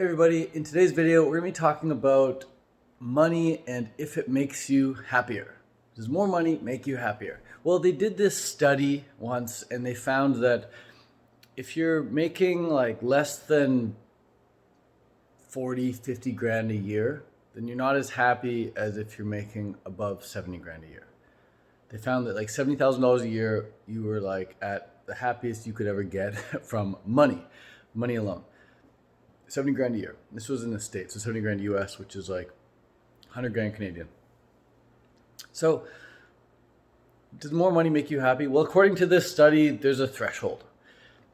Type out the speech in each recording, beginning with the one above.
Hey everybody, in today's video we're going to be talking about money and if it makes you happier. Does more money make you happier? Well, they did this study once and they found that if you're making like less than 40, 50 grand a year, then you're not as happy as if you're making above 70 grand a year. They found that like $70,000 a year, you were like at the happiest you could ever get from money alone. 70 grand a year. This was in the States, so 70 grand US, which is like 100 grand Canadian. So, does more money make you happy? Well, according to this study, there's a threshold.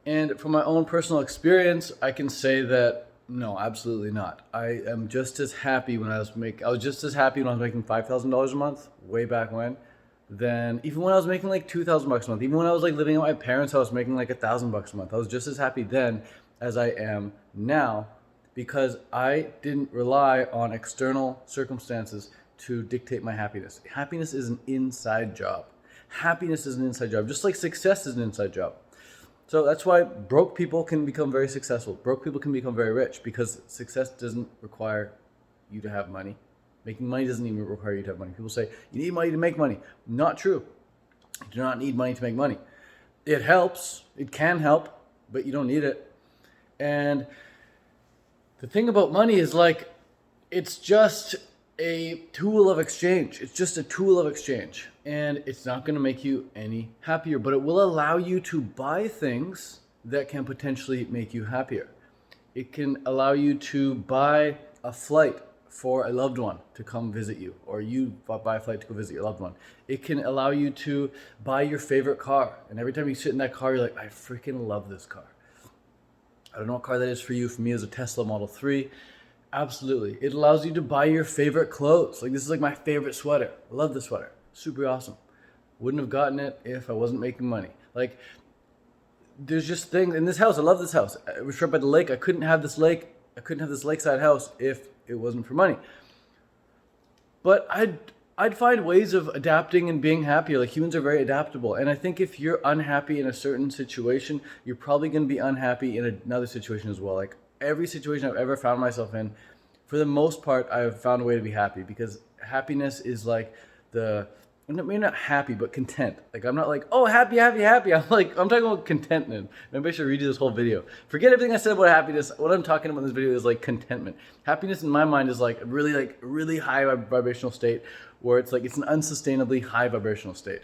And from my own personal experience, I can say that no, absolutely not. I am just as happy when I was just as happy when I was making $5,000 a month, way back when, than even when I was making like $2,000 a month. Even when I was like living at my parents' house making like $1,000 a month. I was just as happy then as I am now, because I didn't rely on external circumstances to dictate my happiness. Happiness is an inside job. Happiness is an inside job, just like success is an inside job. So that's why broke people can become very successful. Broke people can become very rich, because success doesn't require you to have money. Making money doesn't even require you to have money. People say, you need money to make money. Not true. You do not need money to make money. It helps. It can help, but you don't need it. And the thing about money is like, it's just a tool of exchange. It's just a tool of exchange. And it's not going to make you any happier, but it will allow you to buy things that can potentially make you happier. It can allow you to buy a flight for a loved one to come visit you, or you buy a flight to go visit your loved one. It can allow you to buy your favorite car. And every time you sit in that car, you're like, I freaking love this car. I don't know what car that is for you. For me, it's a Tesla Model 3. Absolutely. It allows you to buy your favorite clothes. Like, this is like my favorite sweater. I love this sweater. Super awesome. Wouldn't have gotten it if I wasn't making money. Like, there's just things in this house. I love this house. I was right by the lake. I couldn't have this lakeside house if it wasn't for money. But I'd find ways of adapting and being happier. Like, humans are very adaptable. And I think if you're unhappy in a certain situation, you're probably going to be unhappy in another situation as well. Like, every situation I've ever found myself in, for the most part, I've found a way to be happy, because happiness is like maybe not happy, but content. Like, I'm not like, oh, happy. I'm talking about contentment. Maybe I should redo this whole video. Forget everything I said about happiness. What I'm talking about in this video is like contentment. Happiness in my mind is like a really high vibrational state, where it's like, it's an unsustainably high vibrational state.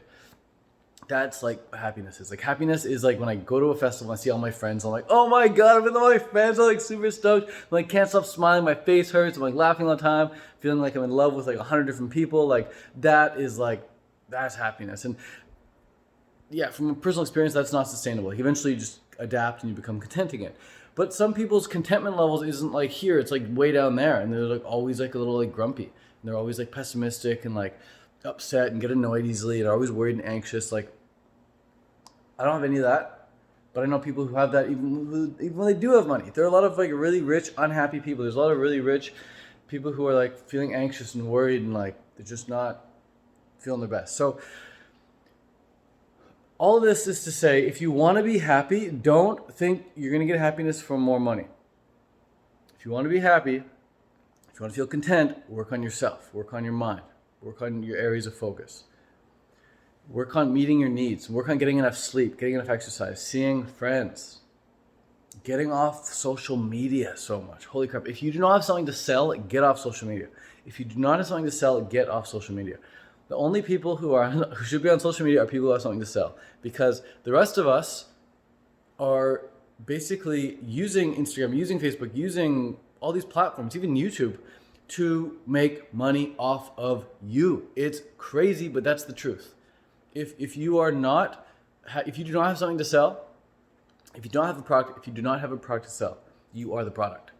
That's like what happiness is. Like, happiness is like when I go to a festival and I see all my friends, I'm like, oh my God, I'm with all my friends. I'm like super stoked. I'm like, can't stop smiling. My face hurts. I'm like laughing all the time, feeling like I'm in love with like 100 different people. Like, that's happiness. And yeah, from a personal experience, that's not sustainable. Like, eventually you just adapt and you become content again. But some people's contentment levels isn't like here. It's like way down there. And they're like always like a little like grumpy. And they're always like pessimistic and like upset and get annoyed easily and are always worried and anxious. Like, I don't have any of that, but I know people who have that even when they do have money. There are a lot of like really rich, unhappy people. There's a lot of really rich people who are like feeling anxious and worried and like they're just not feeling their best. So all of this is to say, if you want to be happy, don't think you're going to get happiness from more money. If you want to be happy, if you want to feel content, work on yourself, work on your mind, work on your areas of focus. Work on meeting your needs. Work on getting enough sleep, getting enough exercise, seeing friends, getting off social media so much. Holy crap. If you do not have something to sell, get off social media. If you do not have something to sell, get off social media. The only people who should be on social media are people who have something to sell, because the rest of us are basically using Instagram, using Facebook, using all these platforms, even YouTube, to make money off of you. It's crazy, but that's the truth. If you do not have something to sell, if you don't have a product, if you do not have a product to sell, you are the product.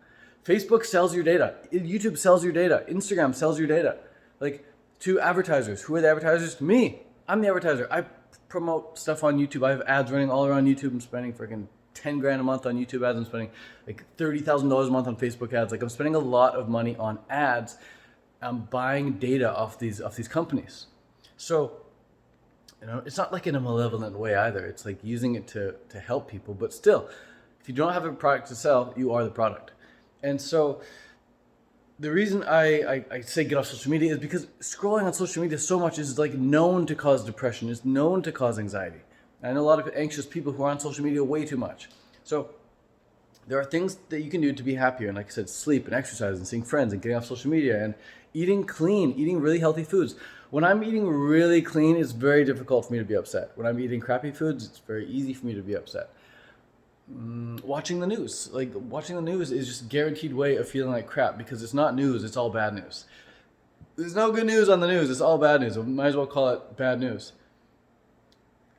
Facebook sells your data. YouTube sells your data. Instagram sells your data. Like, to advertisers. Who are the advertisers? Me. I'm the advertiser. I promote stuff on YouTube. I have ads running all around YouTube. I'm spending freaking 10 grand a month on YouTube ads. I'm spending like $30,000 a month on Facebook ads. Like, I'm spending a lot of money on ads. I'm buying data off these companies. So, you know, it's not like in a malevolent way either. It's like using it to help people. But still, if you don't have a product to sell, you are the product. And so the reason I say get off social media is because scrolling on social media so much is like known to cause depression, is known to cause anxiety. And I know a lot of anxious people who are on social media way too much. So there are things that you can do to be happier. And like I said, sleep and exercise and seeing friends and getting off social media and eating clean, eating really healthy foods. When I'm eating really clean, it's very difficult for me to be upset. When I'm eating crappy foods, it's very easy for me to be upset. Watching the news. Like watching the news is just a guaranteed way of feeling like crap because it's not news, it's all bad news. There's no good news on the news, it's all bad news. I might as well call it bad news.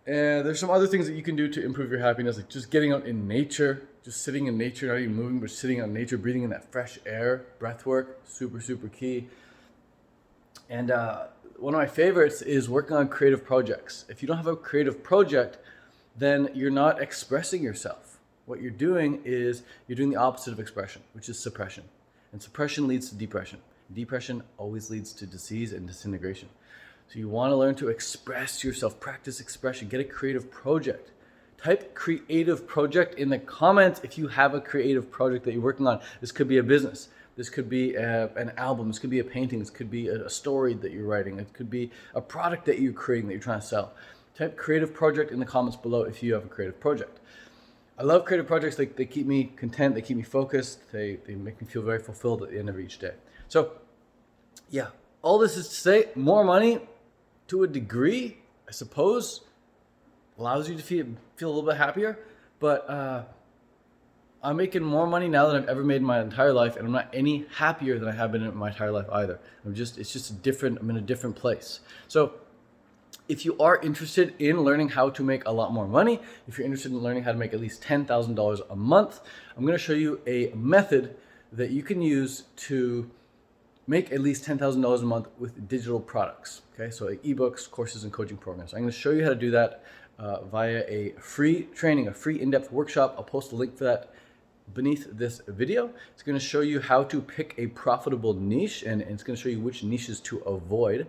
And there's some other things that you can do to improve your happiness, like just getting out in nature, just sitting in nature, not even moving, but sitting out in nature, breathing in that fresh air, breath work, super, super key. And one of my favorites is working on creative projects. If you don't have a creative project, then you're not expressing yourself. What you're doing is you're doing the opposite of expression, which is suppression. And suppression leads to depression. Depression always leads to disease and disintegration. So you want to learn to express yourself, practice expression, get a creative project. Type creative project in the comments if you have a creative project that you're working on. This could be a business. This could be an album. This could be a painting. This could be a story that you're writing. It could be a product that you're creating that you're trying to sell. Type creative project in the comments below if you have a creative project. I love creative projects. They keep me content. They keep me focused. They make me feel very fulfilled at the end of each day. So yeah, all this is to say more money to a degree, I suppose, allows you to feel a little bit happier. But I'm making more money now than I've ever made in my entire life, and I'm not any happier than I have been in my entire life either. I'm in a different place. So if you are interested in learning how to make a lot more money, if you're interested in learning how to make at least $10,000 a month, I'm going to show you a method that you can use to make at least $10,000 a month with digital products. Okay, so like ebooks, courses, and coaching programs. I'm going to show you how to do that via a free training, a free in-depth workshop. I'll post a link for that beneath this video. It's going to show you how to pick a profitable niche, and it's going to show you which niches to avoid.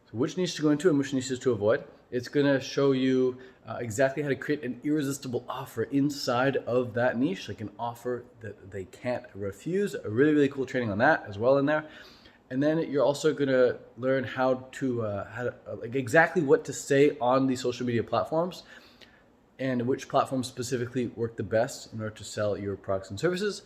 So which niche to go into and which niches to avoid. It's going to show you exactly how to create an irresistible offer inside of that niche, like an offer that they can't refuse. A really, really cool training on that as well in there. And then you're also going to learn how to like exactly what to say on these social media platforms and which platforms specifically work the best in order to sell your products and services.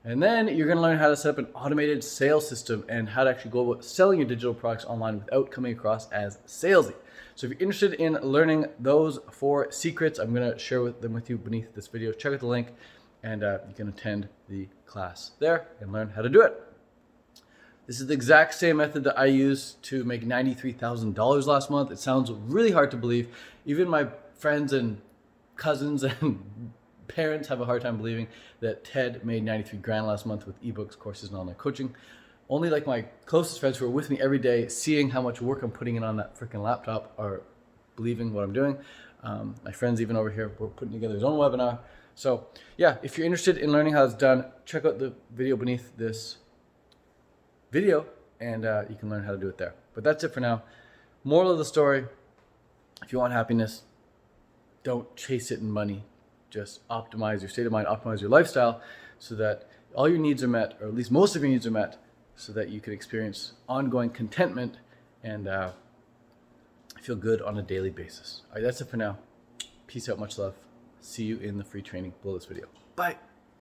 And then you're going to learn how to set up an automated sales system and how to actually go about selling your digital products online without coming across as salesy. So if you're interested in learning those 4 secrets, I'm going to share them with you beneath this video. Check out the link and you can attend the class there and learn how to do it. This is the exact same method that I used to make $93,000 last month. It sounds really hard to believe. Even my friends and cousins and parents have a hard time believing that Ted made 93 grand last month with ebooks, courses, and online coaching. Only like my closest friends who are with me every day, seeing how much work I'm putting in on that freaking laptop, are believing what I'm doing. My friends even over here were putting together his own webinar. So yeah, if you're interested in learning how it's done, check out the video beneath this video and you can learn how to do it there. But that's it for now. Moral of the story, if you want happiness, don't chase it in money. Just optimize your state of mind, optimize your lifestyle so that all your needs are met, or at least most of your needs are met, so that you can experience ongoing contentment and feel good on a daily basis. All right, that's it for now. Peace out, much love. See you in the free training below this video. Bye.